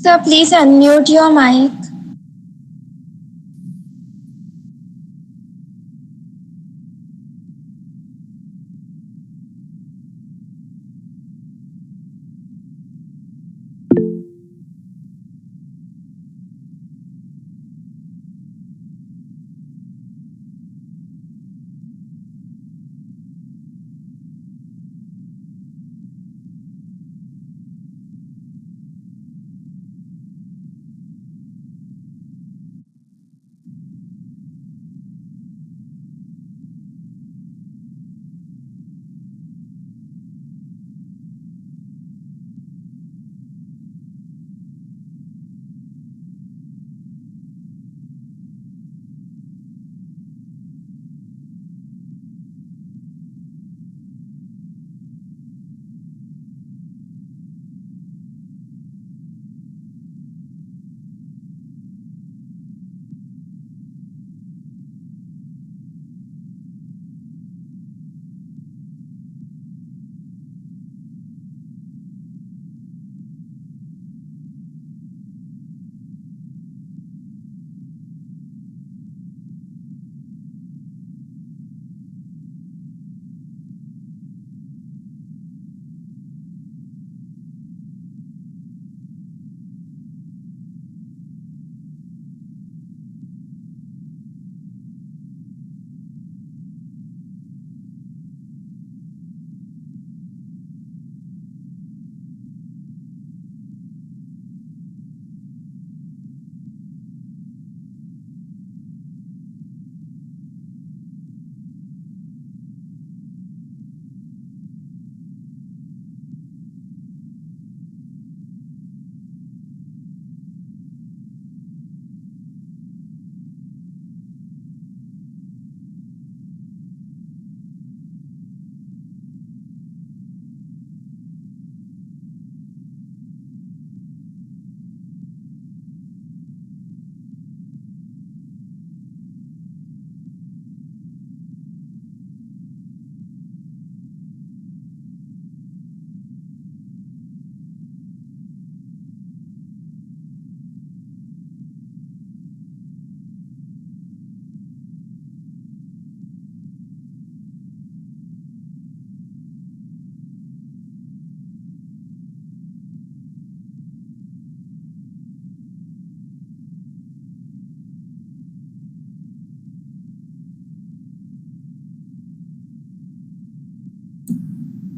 Sir, please unmute your mic.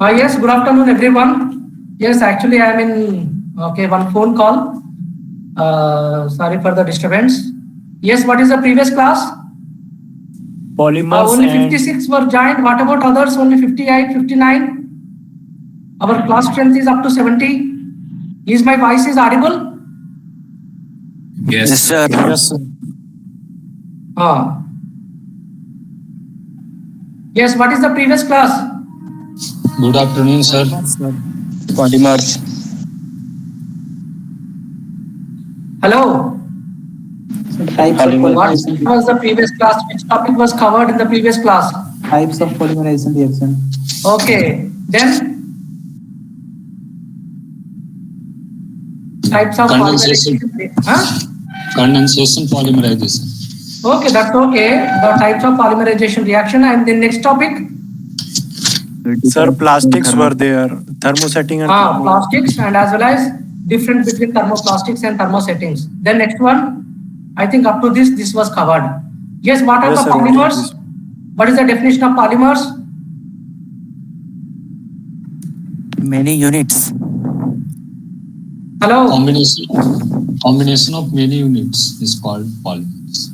Yes, good afternoon, everyone. Yes, actually, I'm in one phone call. Sorry for the disturbance. Yes, what is the previous class? Polymers Only and 56 were joined. What about others? Only 58, 59. Our class strength is up to 70. Is my voice is audible? Yes, sir. yes, sir. Ah. Yes, what is the previous class? Good afternoon, sir. Polymers. Hello. Types of What polymerization. was the previous class? Which topic was covered in the previous class? Types of polymerization reaction. Okay. Then types of Condensation. polymerization. Huh? Condensation polymerization. Okay, that's okay. The types of polymerization reaction. And the next topic. Sir, plastics were there. Thermosetting and Plastics, and as well as difference between thermoplastics and thermosettings. Then next one, I think up to this was covered. Yes, what are Yes, the sir, polymers? What is the definition of polymers? Many units. Hello, Combination of many units is called polymers.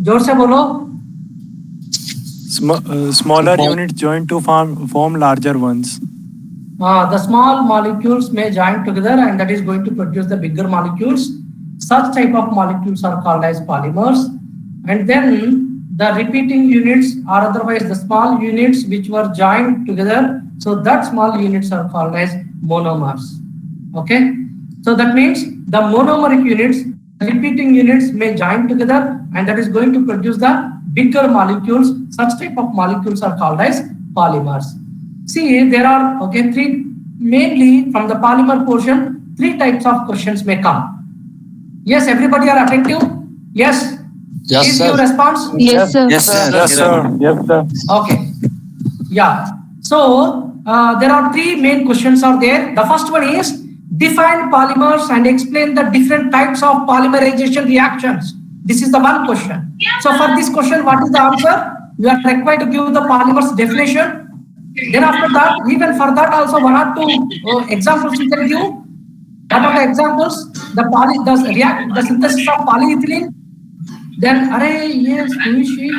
जोर से बोलो. smaller units joined to form larger ones. The small molecules may join together, and that is going to produce the bigger molecules. Such type of molecules are called as polymers. And then the repeating units are otherwise the small units which were joined together. So that small units are called as monomers. Okay. So that means the monomeric units, repeating units may join together, and that is going to produce the bigger molecules. Such type of molecules are called as polymers. See, there are three, mainly from the polymer portion, three types of questions may come. Yes, everybody are attentive? Yes. Yes, Please sir. give response. Yes, sir. Yes, sir. Yes, sir. Okay. Yeah. So there are three main questions are there. The first one is define polymers and explain the different types of polymerization reactions. This is the one question. So for this question, what is the answer? You are required to give the polymers definition. Then after that, even for that also one or two examples you can give. What are the examples? The synthesis of polyethylene. Then, yes, Anushri,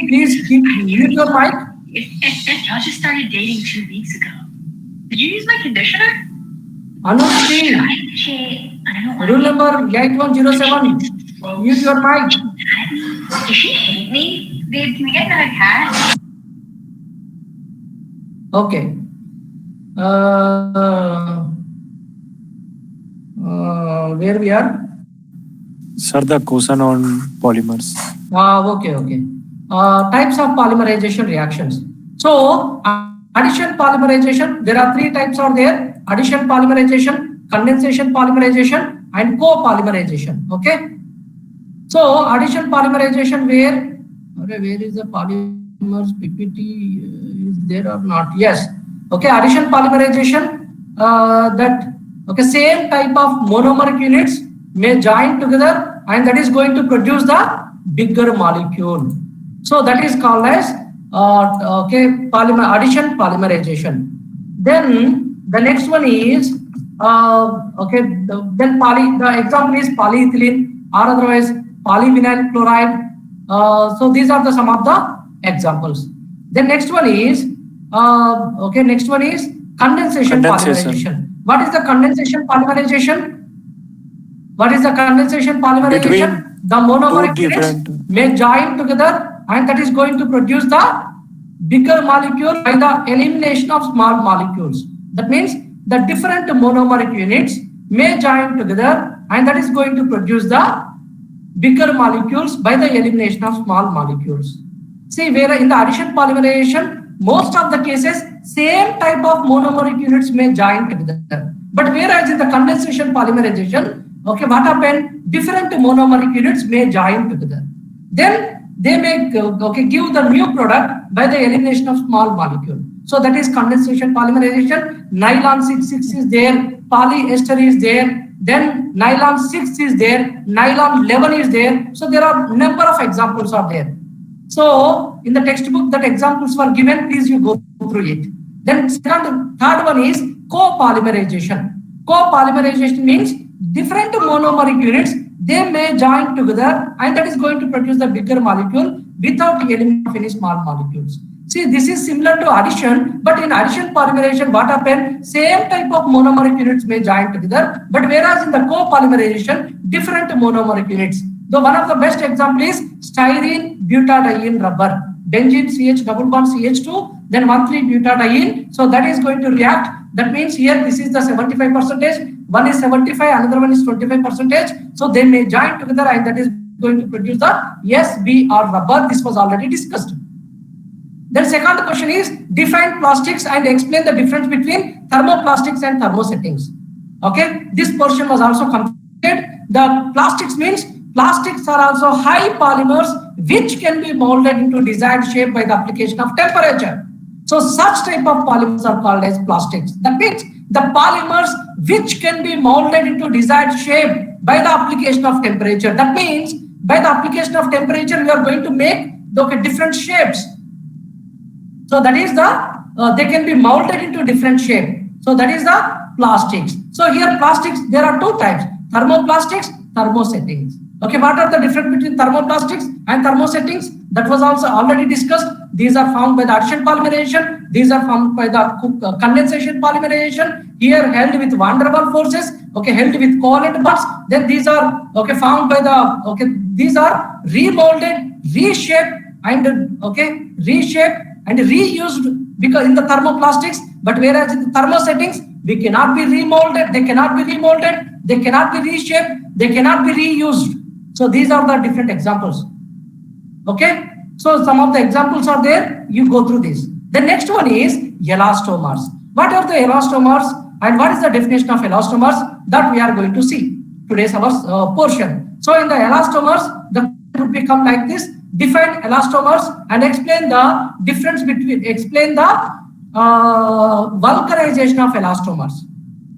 please mute your mic. Y'all just started dating 2 weeks ago. Did you use my conditioner? Anushri, I don't rule number 8107. Mute your mic. Does she hate me? Babe, can we get another cat? Okay. Where we are? Sir, the question on polymers. Okay. Types of polymerization reactions. So, addition polymerization, there are three types are there. Addition polymerization, condensation polymerization, and co-polymerization. Okay. So, addition polymerization where is the polymers PPT? Is there or not? Yes. Okay. Addition polymerization, same type of monomeric units may join together, and that is going to produce the bigger molecule. So that is called as addition polymerization. Then the next one is the example is polyethylene or otherwise polyvinyl chloride. So these are some of the examples. Then next one is condensation polymerization. What is the condensation polymerization? What is the condensation polymerization? Between the monomeric two units different- may join together, and that is going to produce the bigger molecule by the elimination of small molecules. That means the different monomeric units may join together, and that is going to produce the bigger molecules by the elimination of small molecules. See, where in the addition polymerization, most of the cases, same type of monomeric units may join together. But whereas in the condensation polymerization, what happened? Different monomeric units may join together. Then they may give the new product by the elimination of small molecule. So that is condensation polymerization. Nylon 6,6 is there, polyester is there, then nylon 6 is there, nylon 11 is there. So there are number of examples are there. So in the textbook that examples were given, please you go through it. Then third one is co-polymerization. Co-polymerization means different monomeric units, they may join together, and that is going to produce the bigger molecule without elimination of any small molecules. See, this is similar to addition, but in addition polymerization, what happened? Same type of monomeric units may join together, but whereas in the co-polymerization, different monomeric units. The one of the best example is styrene butadiene rubber. Benzene CH double bond CH2, then 1,3-butadiene. So that is going to react. That means here this is the 75%. One is 75, another one is 25%. So they may join together, and that is going to produce the SBr rubber. This was already discussed. Then second question is define plastics and explain the difference between thermoplastics and thermosettings. Okay, this portion was also completed. The plastics means plastics are also high polymers which can be molded into desired shape by the application of temperature. So such type of polymers are called as plastics. That means the polymers which can be molded into desired shape by the application of temperature. That means by the application of temperature, we are going to make different shapes. So that is they can be molded into different shape. So that is the plastics. So here plastics, there are two types: thermoplastics, thermosettings. Okay, what are the difference between thermoplastics and thermosettings? That was also already discussed. These are formed by the addition polymerization. These are formed by the condensation polymerization. Here held with van der Waals forces. Okay, held with covalent bonds. Then these are formed by the these are remolded, reshaped, and reshaped and reused because in the thermoplastics. But whereas in the thermosettings, we cannot be remolded. They cannot be remolded. They cannot be reshaped. They cannot be reused. So these are the different examples. Okay, so some of the examples are there. You go through this. The next one is elastomers. What are the elastomers and what is the definition of elastomers? That we are going to see today's our portion. So in the elastomers, the would become like this: define elastomers and explain the difference between, explain the vulcanization of elastomers.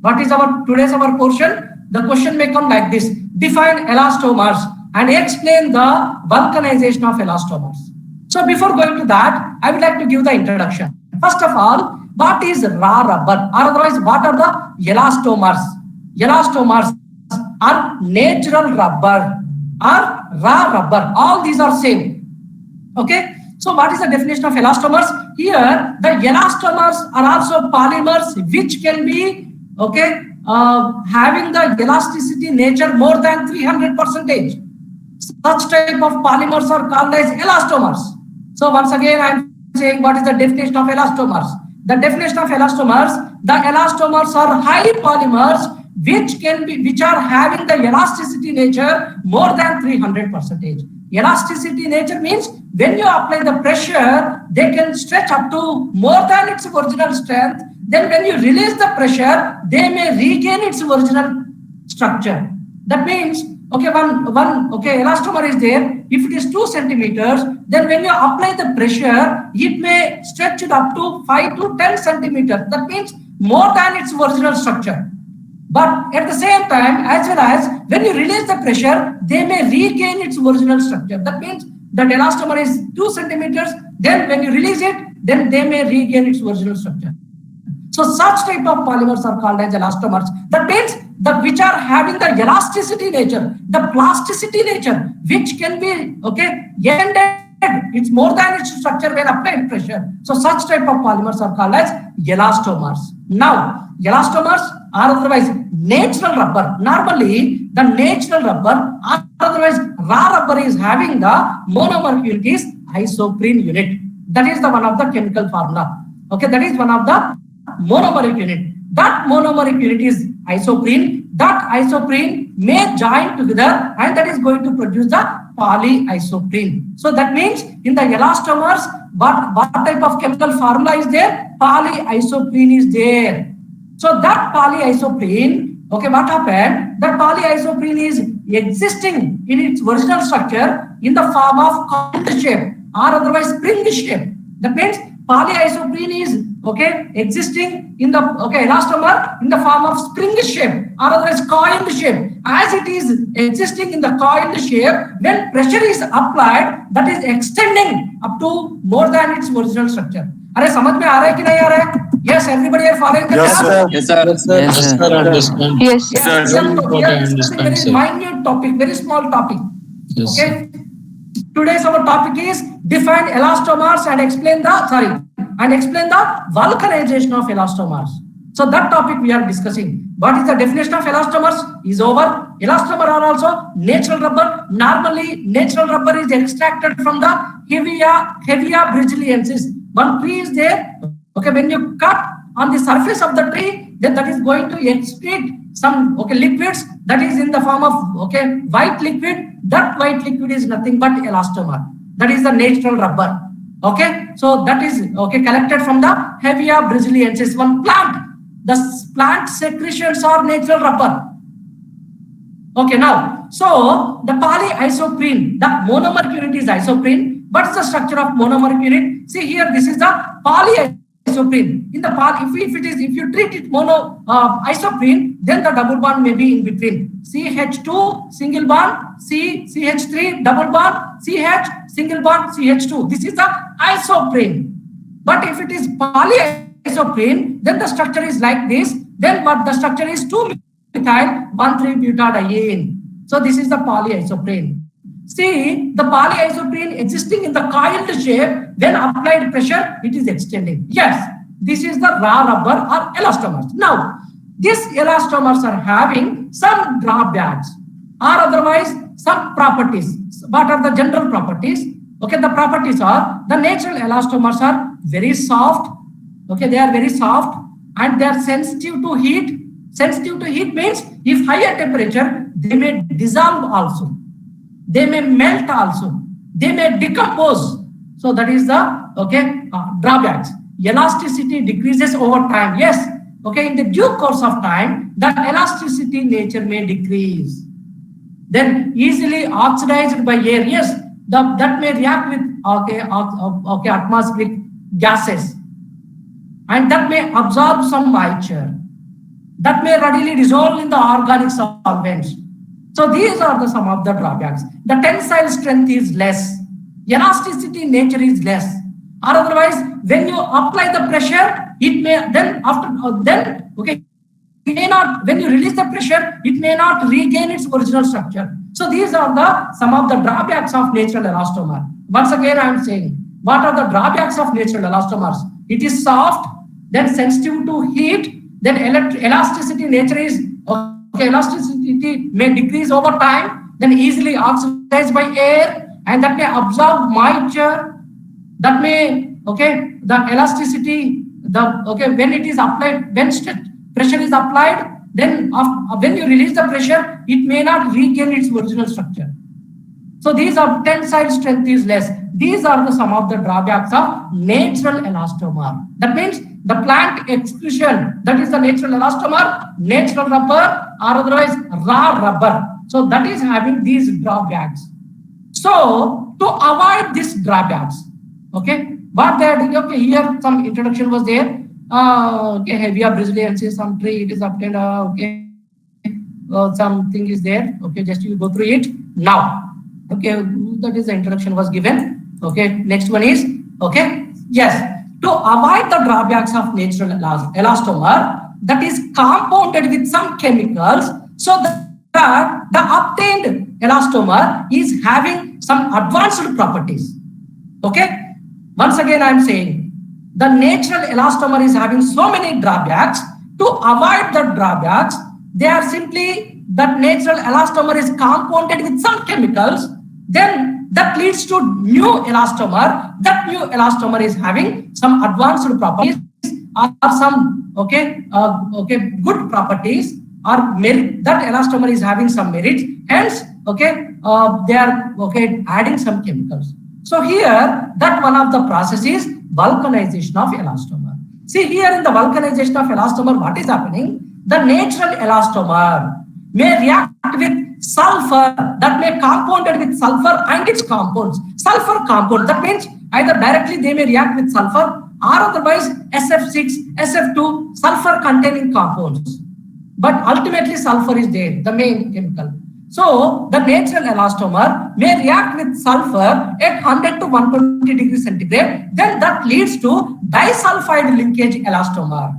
What is today's portion? The question may come like this: define elastomers and explain the vulcanization of elastomers. So before going to that, I would like to give the introduction. First of all, what is raw rubber, or otherwise what are the elastomers? Elastomers are natural rubber or raw rubber. All these are same. Okay. So what is the definition of elastomers? Here, the elastomers are also polymers which can be having the elasticity nature more than 300%. Such type of polymers are called as elastomers. So once again, I am saying what is the definition of elastomers. The definition of elastomers: the elastomers are high polymers which are having the elasticity nature more than 300%. Elasticity nature means when you apply the pressure, they can stretch up to more than its original strength. Then when you release the pressure, they may regain its original structure. That means, one elastomer is there. If it is 2 centimeters, then when you apply the pressure, it may stretch it up to 5 to 10 centimeters. That means more than its original structure. But at the same time, as well as when you release the pressure, they may regain its original structure. That means that elastomer is 2 centimeters. Then when you release it, then they may regain its original structure. So such type of polymers are called as elastomers. That means which are having the elasticity nature, the plasticity nature, which can be ended. It's more than its structure when applied pressure. So such type of polymers are called as elastomers. Now, elastomers are otherwise natural rubber. Normally, the natural rubber, or otherwise raw rubber, is having the monomer unit is isoprene unit. That is the one of the chemical formula. Okay, that is one of the monomeric unit. That monomeric unit is isoprene. That isoprene may join together, and that is going to produce the polyisoprene. So that means in the elastomers, what type of chemical formula is there? Polyisoprene is there. So that polyisoprene, what happened? That polyisoprene is existing in its original structure in the form of coiled shape or otherwise spring shape. That means polyisoprene is existing in the elastomer in the form of spring shape or otherwise coiled shape. As it is existing in the coiled shape, when pressure is applied, that is extending up to more than its original structure. अरे समझ में आ रहा है कि नहीं आ रहा है? Yes, everybody are following the class? Yes, sir. Yes, sir. Understand. Yes. Yes, sir. Very minute topic, very small topic. Yes. Okay. Today's our topic is define elastomers and explain the vulcanization of elastomers. So that topic we are discussing. What is the definition of elastomers is over. Elastomer are also natural rubber. Normally, natural rubber is extracted from the Hevea braziliensis. One tree is there. Okay, when you cut on the surface of the tree, then that is going to excrete some liquids that is in the form of white liquid. That white liquid is nothing but elastomer. That is the natural rubber. Okay, so that is collected from the Hevea braziliensis, one plant. the plant secretions are natural rubber. Okay, now, so the polyisoprene, the monomeric unit is isoprene. What is the structure of monomeric unit? See here, this is the polyisoprene. In the if you treat it isoprene, then the double bond may be in between. CH2 single bond, CH3 double bond, CH single bond, CH2. This is the isoprene. But if it is polyisoprene, then the structure is like this. Then what the structure is 2-methyl 1,3-butadiene. So this is the polyisoprene. See, the polyisoprene existing in the coiled shape, when applied pressure, it is extending. Yes, this is the raw rubber or elastomers. Now, these elastomers are having some drawbacks or otherwise some properties. What are the general properties? Okay, the properties are, the natural elastomers are very soft. Okay, they are very soft and they are sensitive to heat. Sensitive to heat means if higher temperature, they may dissolve also. They may melt also. They may decompose. So that is the drawbacks. Elasticity decreases over time. Yes. Okay. In the due course of time, the elasticity nature may decrease. Then easily oxidized by air. Yes. That may react with atmospheric gases, and that may absorb some moisture. That may readily dissolve in the organic solvents. So these are some of the drawbacks. The tensile strength is less. Elasticity nature is less. Or otherwise, when you apply the pressure, it may when you release the pressure, it may not regain its original structure. So these are some of the drawbacks of natural elastomer. Once again, I am saying, what are the drawbacks of natural elastomers? It is soft, then sensitive to heat, then elasticity nature is elasticity may decrease over time, then easily oxidized by air, and that may absorb moisture. That may the elasticity when it is applied, when pressure is applied, then when you release the pressure, it may not regain its original structure. So these are tensile strength is less. These are some of the drawbacks of natural elastomer. That means the plant excretion, that is the natural elastomer, natural rubber, or otherwise raw rubber. So that is having these drawbacks. So to avoid these drawbacks, what they are doing, here some introduction was there. Hevia brasiliensis, some tree, it is obtained, something is there. Just you go through it now. That is the introduction was given. Next one is, yes. To avoid the drawbacks of natural elastomer, that is compounded with some chemicals, so that the obtained elastomer is having some advanced properties. Once again, I am saying the natural elastomer is having so many drawbacks. To avoid the drawbacks, they are simply that natural elastomer is compounded with some chemicals, then that leads to new elastomer. That new elastomer is having some advanced properties or some good properties or merit. That elastomer is having some merits. Hence, they are adding some chemicals. So here, that one of the processes vulcanization of elastomer. See here in the vulcanization of elastomer, what is happening? The natural elastomer may react with sulfur, that may compounded with sulfur and its compounds. Sulfur compound, that means either directly they may react with sulfur or otherwise SF6, SF2, sulfur containing compounds. But ultimately sulfur is there, the main chemical. So the natural elastomer may react with sulfur at 100 to 120 degrees centigrade. Then that leads to disulfide linkage elastomer.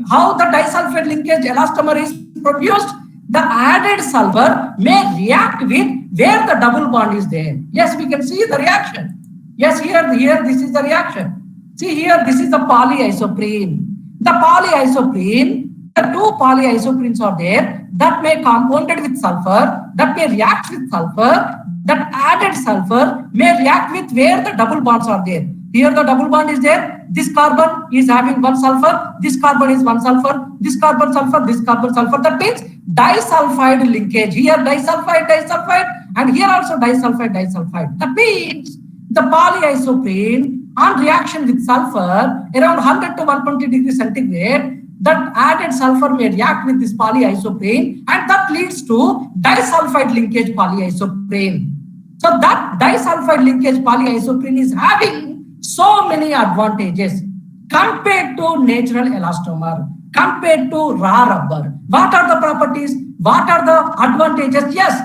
How the disulfide linkage elastomer is produced? The added sulfur may react with where the double bond is there. Yes, we can see the reaction. Yes, here this is the reaction. See here, this is the polyisoprene. The polyisoprene, the two polyisoprenes are there that may compounded with sulfur, that may react with sulfur. That added sulfur may react with where the double bonds are there. Here the double bond is there. This carbon is having one sulfur. This carbon is one sulfur. This carbon sulfur. This carbon sulfur. That means disulfide linkage. Here disulfide, and here also disulfide. That means the polyisoprene on reaction with sulfur around 100 to 120 degrees centigrade, that added sulfur may react with this polyisoprene, and that leads to disulfide linkage polyisoprene. So that disulfide linkage polyisoprene is having so many advantages compared to natural elastomer, compared to raw rubber. What are the properties? What are the advantages? Yes,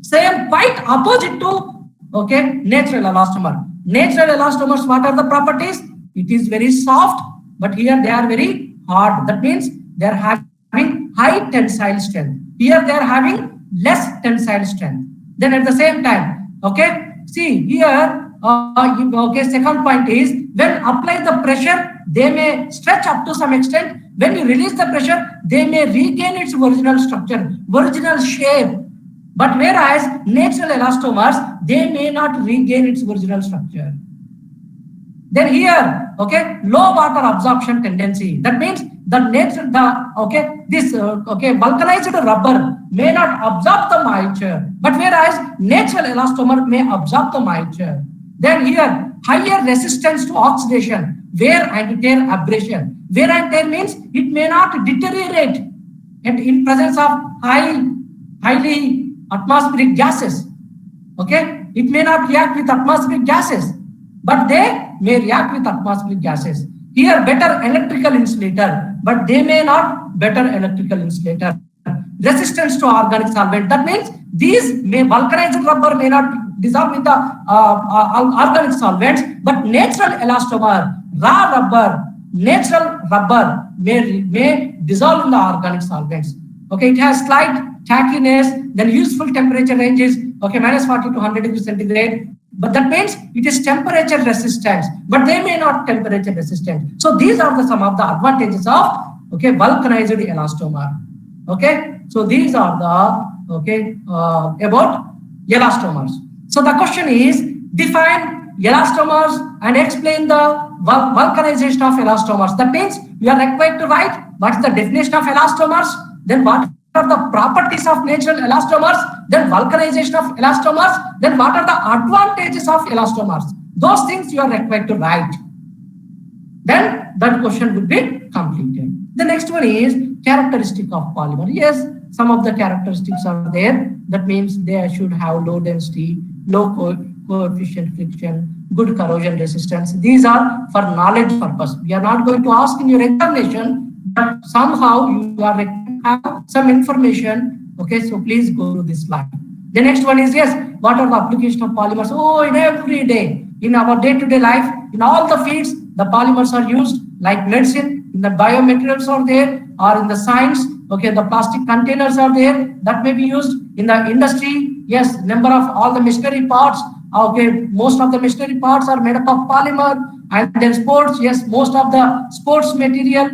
same, quite opposite to natural elastomer. Natural elastomers, what are the properties? It is very soft, but here they are very hard. That means they are having high tensile strength. Here they are having less tensile strength. Then at the same time, see here, second point is when apply the pressure, they may stretch up to some extent. When you release the pressure, they may regain its original structure, original shape. But whereas natural elastomers, they may not regain its original structure. Then here, low water absorption tendency. That means vulcanized rubber may not absorb the moisture, but whereas natural elastomer may absorb the moisture. Then here, higher resistance to oxidation, wear and tear abrasion. Wear and tear means it may not deteriorate and in presence of highly atmospheric gases. It may not react with atmospheric gases, but they may react with atmospheric gases. Here, better electrical insulator, but they may not better electrical insulator. Resistance to organic solvent. That means these vulcanized rubber may not dissolve with the organic solvents, but natural elastomer, raw rubber, natural rubber may dissolve in the organic solvents. It has slight tackiness, then useful temperature range is minus 40 to 100 degrees centigrade. But that means it is temperature resistant, but they may not temperature resistant. So these are some of the advantages of vulcanized elastomer. So these are the about elastomers. So the question is, define elastomers and explain the vulcanization of elastomers. That means we are required to write what is the definition of elastomers, then what are the properties of natural elastomers, then vulcanization of elastomers, then what are the advantages of elastomers. Those things you are required to write. Then that question would be completed. The next one is characteristic of polymer. Yes, some of the characteristics are there. That means they should have low density, low coefficient friction, good corrosion resistance. These are for knowledge purpose. We are not going to ask in your examination, but somehow you are required to have some information. So please go to this slide. The next one is, yes, what are the application of polymers? In every day, in our day-to-day life, in all the fields, the polymers are used, like medicine, in the biomaterials are there, or in the science, the plastic containers are there, that may be used in the industry. Yes, number of all the machinery parts, most of the machinery parts are made up of polymer. And then sports, yes, most of the sports material,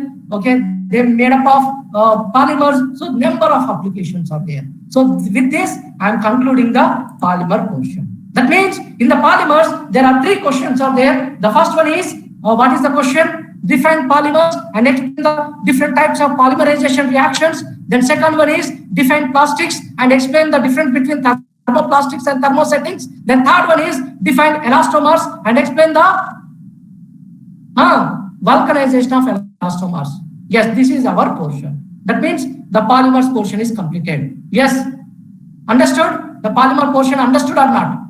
they're made up of polymers. So number of applications are there. So with this, I'm concluding the polymer portion. That means in the polymers, there are 3 questions are there. The first one is, what is the question? Define polymers and explain the different types of polymerization reactions. Then second one is define plastics and explain the difference between thermoplastics and thermosettings. Then third one is define elastomers and explain the vulcanization of elastomers. Yes, this is our portion. That means the polymers portion is completed. Yes, understood? The polymer portion understood or not?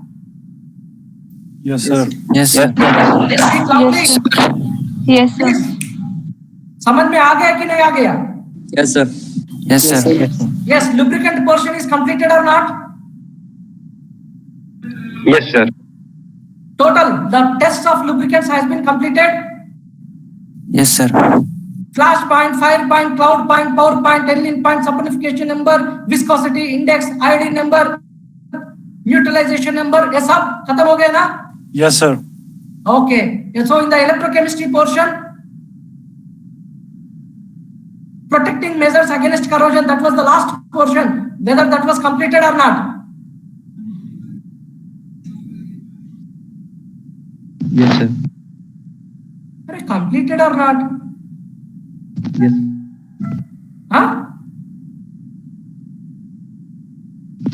Yes, sir. Yes, sir. Speak loudly. Yes, sir. समझ में आ गया कि नहीं आ गया? Yes, sir. Yes, sir. Yes, lubricant portion is completed or not? Yes, sir. Total, the test of lubricants has been completed. Yes, sir. Flash point, fire point, cloud point, power point, Elin point, saponification number, viscosity index, iodine number, neutralization number. ये सब खत्म हो गया ना? Yes, sir. Okay. So in the electrochemistry portion, protecting measures against corrosion, that was the last portion. Whether that was completed or not? Yes, sir. Completed or not? Yes. Huh?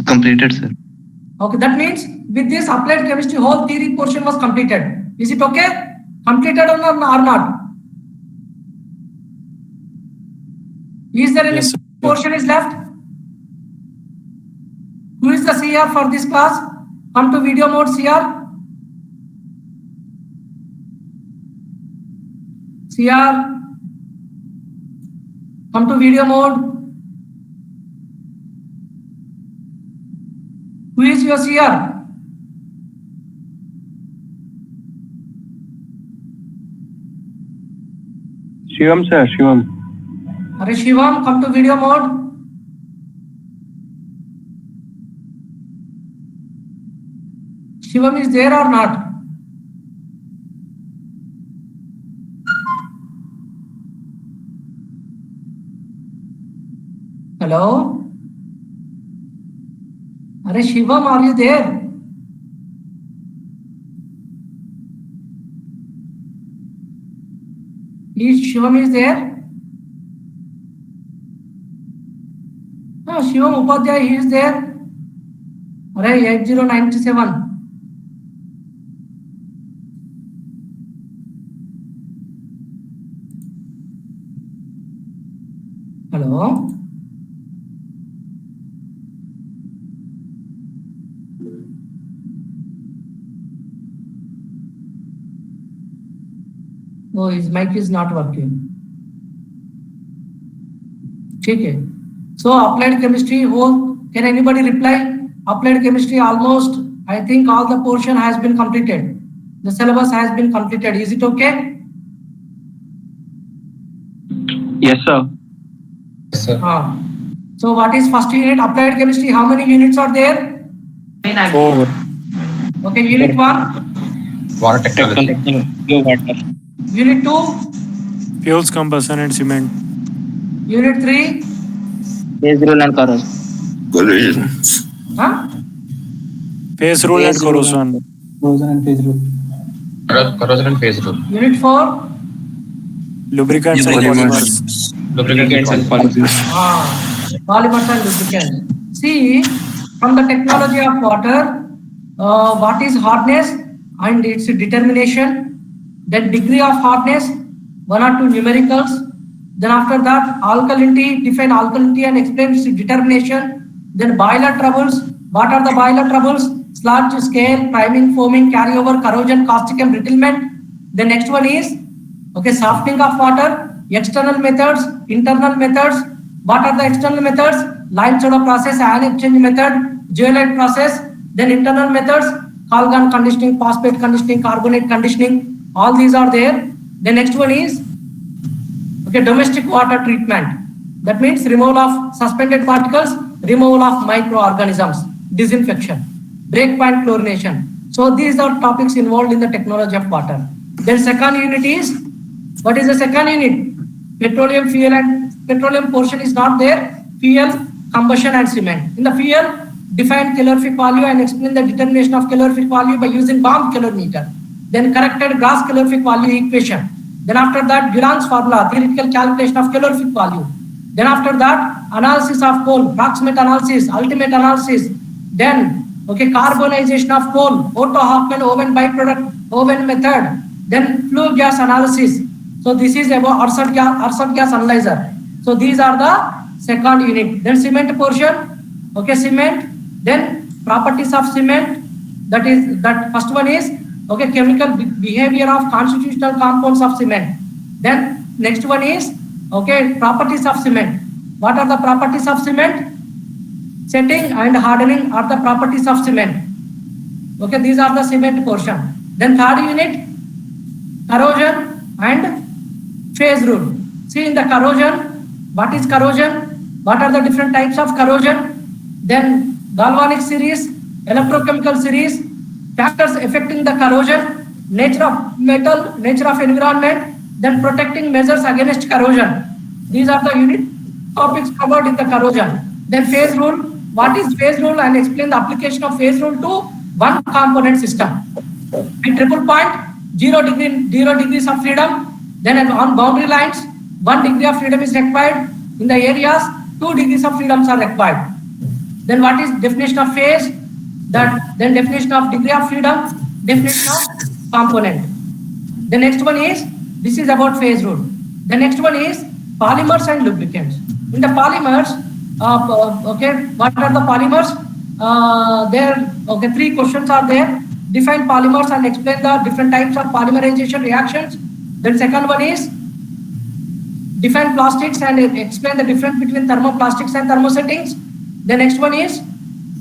Completed, sir. Okay, that means with this applied chemistry whole theory portion was completed. Is it okay? Completed or not? Is there any Yes, sir. portion is left? Who is the CR for this class? Come to video mode, CR. CR. Come to video mode. Who is your CR? Shivam sir, Shivam. Are Shivam, come to video mode. Shivam is there or not? Hello? Are Shivam, are you there? Is Shivam is there? No, Shivam Upadhyay, he is there. Are 8097. Hello? No, his mic is not working. Okay. So applied chemistry whole, can anybody reply? Applied chemistry almost, I think all the portion has been completed. The syllabus has been completed. Is it okay? Yes sir. Yes, sir. So what is first unit? Applied chemistry, how many units are there? 4. Okay, unit 1, Water technology. unit 2, Fuels, combustion and cement. unit 3, Phase rule and corrosion. huh? Phase rule and corrosion. Corrosion and phase rule. Corrosion and phase rule. Unit 4, Lubricants and polymers. Lubricants and polymers. polymers and lubricants. See, from the technology of water, what is hardness and its determination, then degree of hardness, 1 or 2 numericals. Then after that, alkalinity, define alkalinity and explain its determination. Then boiler troubles. What are the boiler troubles? Sludge, scale, priming, foaming, carryover, corrosion, caustic and brittlement. The next one is, okay, softening of water, external methods, internal methods. What are the external methods? Lime soda process, ion exchange method, zeolite process. Then internal methods, Kalgan conditioning, phosphate conditioning, carbonate conditioning. All these are there. The next one is, okay, domestic water treatment. That means removal of suspended particles, removal of microorganisms, disinfection, breakpoint chlorination. So these are topics involved in the technology of water. Then second unit is, what is the second unit? Petroleum fuel and petroleum portion is not there. Fuel, combustion and cement. In the fuel, define calorific value and explain the determination of calorific value by using bomb calorimeter. Then corrected gross calorific value equation. Then after that, Durant's formula, theoretical calculation of calorific value. Then after that, analysis of coal, proximate analysis, ultimate analysis. Then, okay, carbonization of coal, Otto Hoffman oven byproduct, oven method. Then flue gas analysis. So this is about Arsat gas analyzer. So these are the second unit. Then cement portion, okay, cement. Then properties of cement. That first one is, okay, chemical behavior of constitutional compounds of cement. Then next one is, okay, properties of cement. What are the properties of cement? Setting and hardening are the properties of cement. Okay, these are the cement portion. Then third unit, corrosion and phase rule. See, in the corrosion, what is corrosion? What are the different types of corrosion? Then galvanic series, electrochemical series, factors affecting the corrosion, nature of metal, nature of environment, then protecting measures against corrosion. These are the unit topics covered in the corrosion. Then phase rule. What is phase rule? And explain the application of phase rule to one component system. And triple point, 0 degrees of freedom. Then on boundary lines, 1 degree of freedom is required. In the areas, 2 degrees of freedoms are required. Then what is definition of phase? Then definition of degree of freedom, definition of component. The next one is, this is about phase rule. The next one is polymers and lubricants. In the polymers, okay, what are the polymers? Okay, 3 questions are there. Define polymers and explain the different types of polymerization reactions. Then second one is define plastics and explain the difference between thermoplastics and thermosettings. The next one is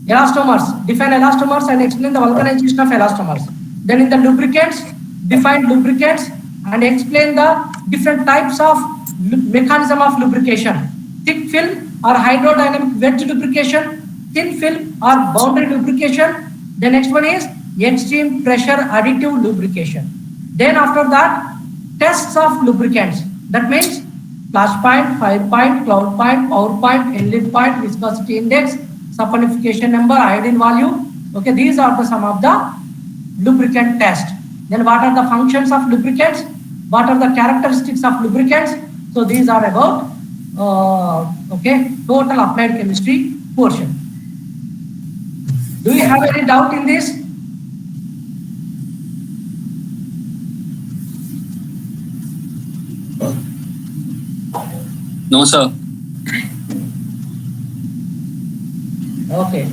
elastomers. Define elastomers and explain the vulcanization of elastomers. Then in the lubricants, define lubricants and explain the different types of mechanism of lubrication. Thick film or hydrodynamic wedge lubrication, thin film or boundary lubrication. The next one is extreme pressure additive lubrication. Then after that, tests of lubricants. That means flash point, fire point, cloud point, power point, inlet point, viscosity index, saponification number, iodine value. Okay, these are the some of the lubricant test. Then what are the functions of lubricants? What are the characteristics of lubricants? So these are about okay, total applied chemistry portion. Do you have any doubt in this? No, sir. Okay.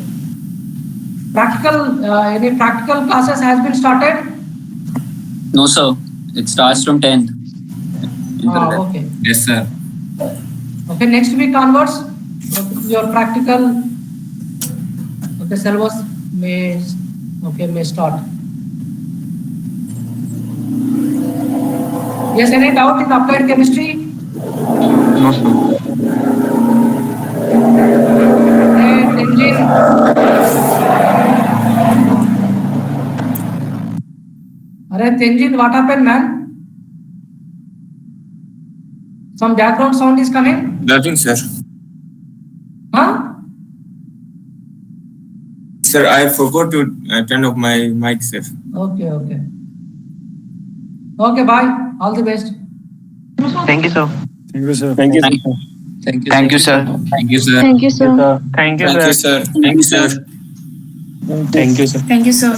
Practical, any practical classes has been started? No, sir. It starts from 10th. Okay. Yes, sir. Okay, next week onwards, your practical syllabus may start. Yes, any doubt in applied chemistry? No, sir. Tenzin, what happened, man? Some background sound is coming? Nothing, sir. Huh? Sir, I forgot to turn off my mic, sir. Okay. Okay, bye. All the best. Thank you, sir. Thank you, sir. Thank you. Thank you, sir. Thank you, sir. Thank you, sir. Thank you, Thank you, sir. sir. Thank you, sir. Thank you, sir. Thank you, sir.